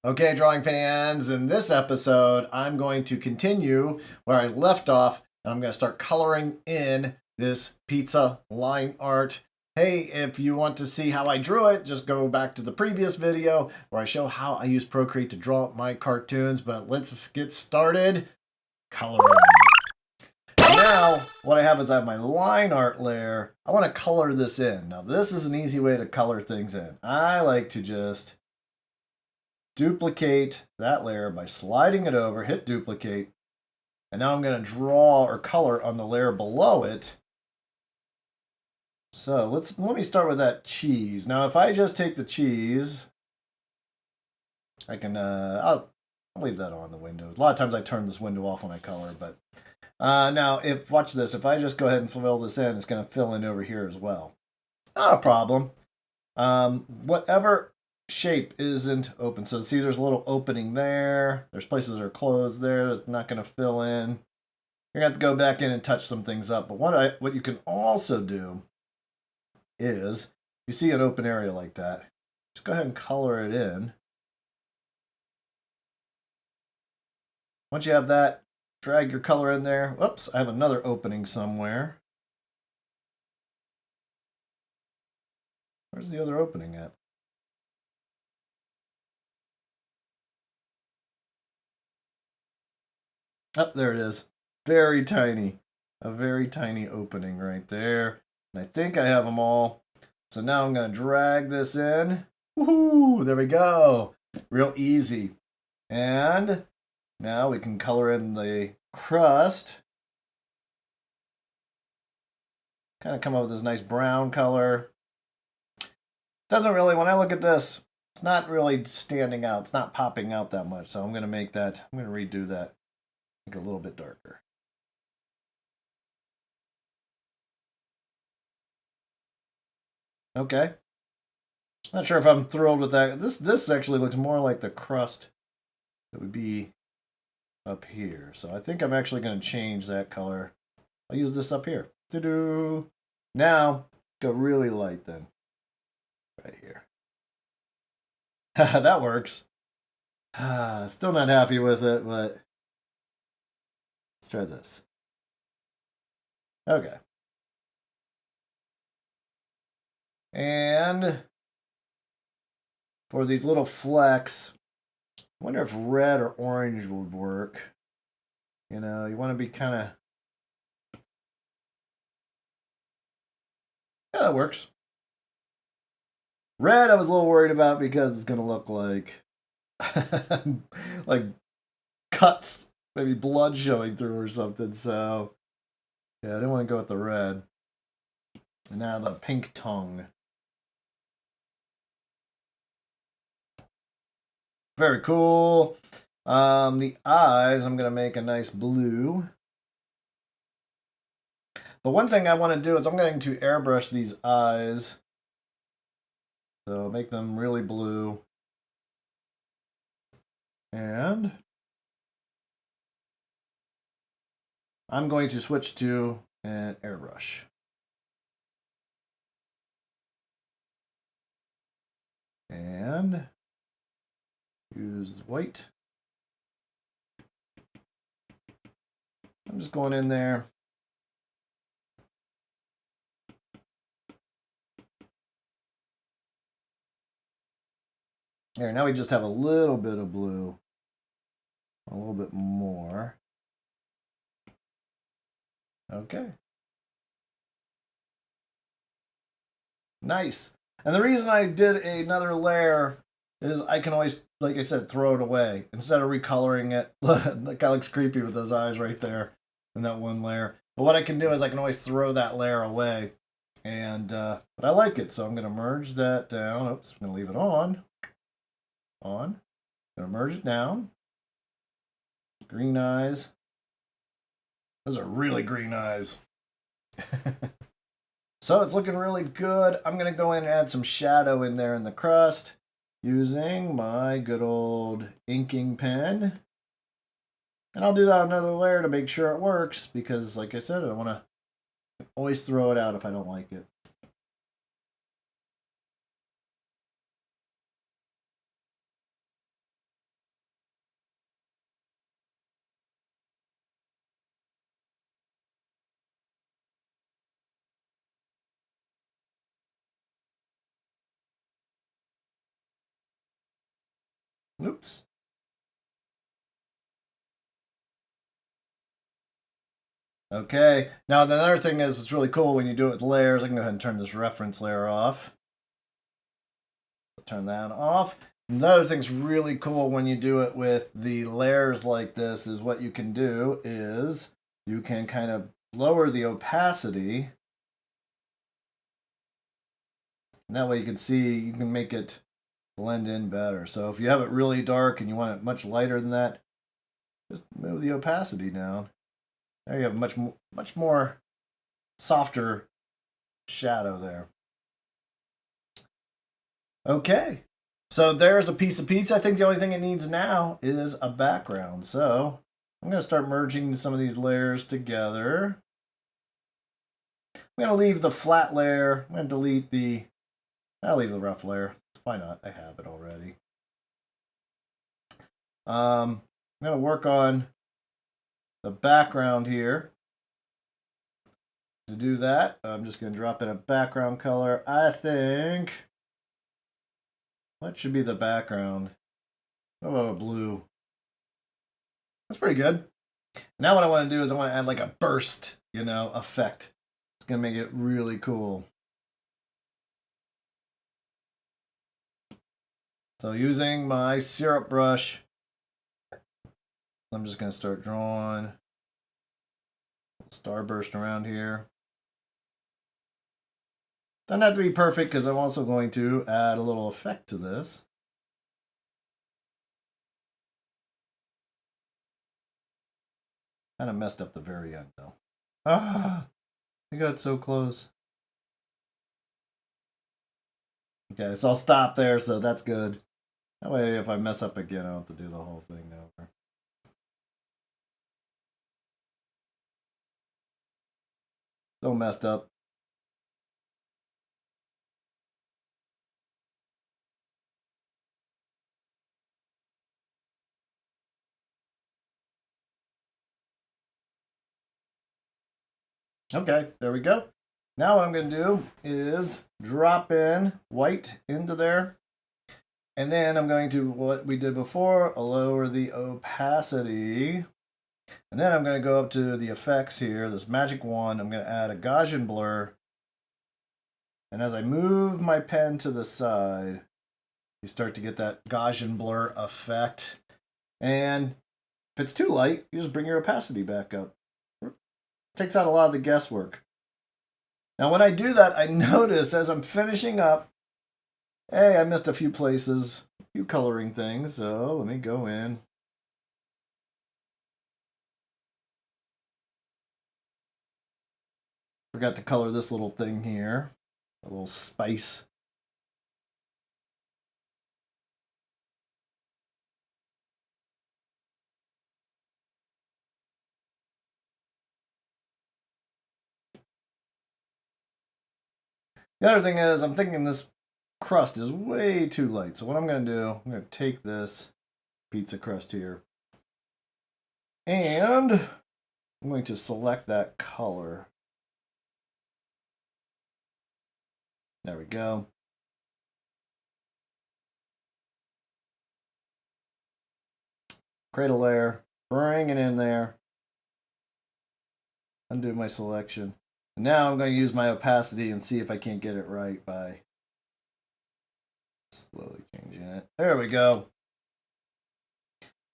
Okay, drawing fans, in this episode, I'm going to continue where I left off, and I'm going to start coloring in this pizza line art. Hey, if you want to see how I drew it, just go back to the previous video where I show how I use Procreate to draw my cartoons, but let's get started coloring. Now, what I have is I have my line art layer. I want to color this in. Now, this is an easy way to color things in. I like to just duplicate that layer by sliding it over, hit duplicate, and now I'm going to draw or color on the layer below it. So let me start with that cheese. Now if I just take the cheese, I can I'll leave that on the window. A lot of times I turn this window off when I color, but now watch this. If I just go ahead and fill this in, it's going to fill in over here as well. Not a problem. Whatever shape isn't open. So see, there's a little opening there. There's places that are closed there. It's not going to fill in. You're going to have to go back in and touch some things up. But what you can also do is, you see an open area like that, just go ahead and color it in. Once you have that, drag your color in there. Whoops, I have another opening somewhere. Where's the other opening at? Oh, there it is. Very tiny. A very tiny opening right there. And I think I have them all. So now I'm going to drag this in. Woohoo! There we go. Real easy. And now we can color in the crust. Kind of come up with this nice brown color. Doesn't really, when I look at this, it's not really standing out. It's not popping out that much. So I'm going to make that, I'm going to redo that. Make it a little bit darker. Okay. Not sure if I'm thrilled with that. This actually looks more like the crust that would be up here. So I think I'm actually going to change that color. I'll use this up here. Doo-doo. Now, go really light then. Right here. That works. Still not happy with it, but let's try this. Okay. And for these little flecks, I wonder if red or orange would work. You know, you want to be kind of... Yeah, that works. Red I was a little worried about because it's going to look like... like cuts, maybe blood showing through or something. So, yeah, I didn't want to go with the red. And now the pink tongue. Very cool. The eyes, I'm going to make a nice blue. But one thing I want to do is I'm going to airbrush these eyes. So make them really blue. And I'm going to switch to an airbrush. And use white. I'm just going in there. Here, now we just have a little bit of blue. A little bit more. Okay. Nice. And the reason I did another layer is I can always, like I said, throw it away. Instead of recoloring it, that kind of looks creepy with those eyes right there in that one layer. But what I can do is I can always throw that layer away. And, but I like it, so I'm going to merge that down. Oops, I'm going to leave it on. On. I'm going to merge it down. Green eyes. Those are really green eyes. So it's looking really good. I'm going to go in and add some shadow in there in the crust using my good old inking pen. And I'll do that on another layer to make sure it works because, like I said, I want to always throw it out if I don't like it. Oops. Okay, now the other thing is, it's really cool when you do it with layers. I can go ahead and turn this reference layer off. Turn that off. Another thing's really cool when you do it with the layers like this is what you can do is you can kind of lower the opacity. And that way you can see, you can make it blend in better. So if you have it really dark and you want it much lighter than that, just move the opacity down. There you have a much more softer shadow there. Okay, so there's a piece of pizza. I think the only thing it needs now is a background. So I'm going to start merging some of these layers together. I'm going to leave the flat layer. I'm going to delete the, I'll leave the rough layer. Why not? I have it already. I'm going to work on the background here. To do that, I'm just going to drop in a background color. I think, what should be the background? How about a blue? That's pretty good. Now what I want to do is I want to add like a burst, effect. It's going to make it really cool. So using my syrup brush, I'm just going to start drawing a starburst around here. Doesn't have to be perfect because I'm also going to add a little effect to this. Kind of messed up the very end though. Ah, I got so close. Okay, so I'll stop there, so that's good. That way if I mess up again, I don't have to do the whole thing over. So messed up. Okay, there we go. Now what I'm going to do is drop in white into there. And then I'm going to, what we did before, lower the opacity. And then I'm going to go up to the effects here, this magic wand. I'm going to add a Gaussian blur. And as I move my pen to the side, you start to get that Gaussian blur effect. And if it's too light, you just bring your opacity back up. It takes out a lot of the guesswork. Now when I do that, I notice as I'm finishing up, hey, I missed a few places, a few coloring things. So let me go in. Forgot to color this little thing here. A little spice. The other thing is, I'm thinking this crust is way too light. So what I'm going to do, I'm going to take this pizza crust here. And I'm going to select that color. There we go. Create a layer, bring it in there. Undo my selection. And now I'm going to use my opacity and see if I can't get it right by slowly changing it. There we go.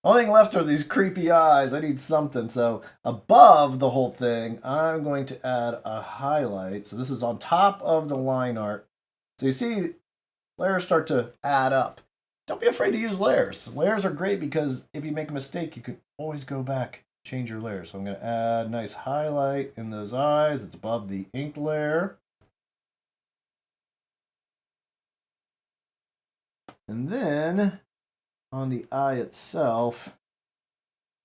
Only thing left are these creepy eyes. I need something. So above the whole thing, I'm going to add a highlight. So this is on top of the line art. So you see layers start to add up. Don't be afraid to use layers. Layers are great because if you make a mistake, you can always go back, change your layers. So I'm going to add a nice highlight in those eyes. It's above the ink layer. And then on the eye itself,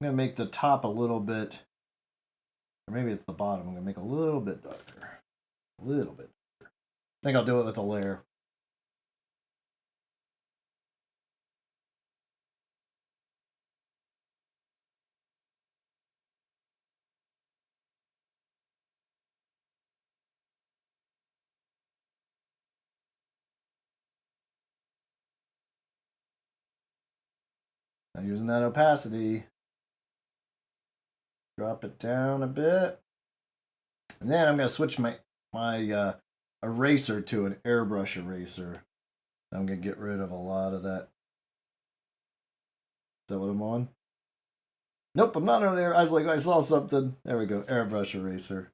I'm going to make the top a little bit, or maybe it's the bottom. I'm going to make a little bit darker. A little bit darker. I think I'll do it with a layer. I'm using that opacity. Drop it down a bit. And then I'm going to switch my eraser to an airbrush eraser. I'm going to get rid of a lot of that. Is that what I'm on? Nope, I'm not on air. I was like, I saw something. There we go, airbrush eraser.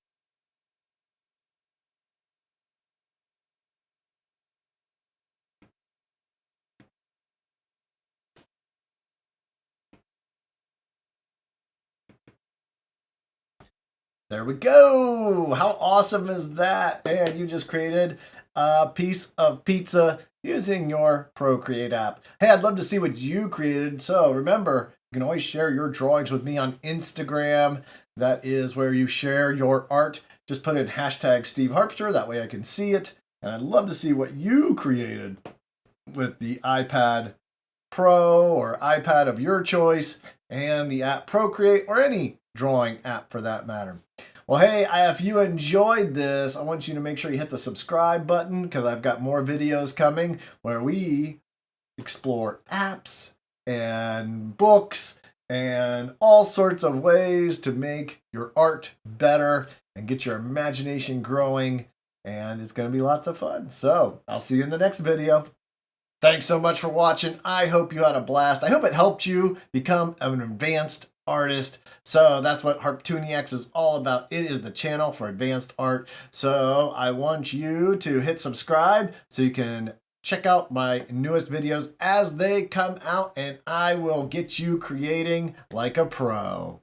There we go. How awesome is that? And you just created a piece of pizza using your Procreate app. Hey, I'd love to see what you created. So remember, you can always share your drawings with me on Instagram. That is where you share your art. Just put in hashtag Steve Harpster. That way I can see it. And I'd love to see what you created with the iPad Pro or iPad of your choice and the app Procreate or any drawing app for that matter. Well, hey, if you enjoyed this, I want you to make sure you hit the subscribe button because I've got more videos coming where we explore apps and books and all sorts of ways to make your art better and get your imagination growing. And it's going to be lots of fun. So I'll see you in the next video. Thanks so much for watching. I hope you had a blast. I hope it helped you become an advanced artist. So that's what HARPTOONIACS is all about. It is the channel for advanced art. So I want you to hit subscribe so you can check out my newest videos as they come out, and I will get you creating like a pro.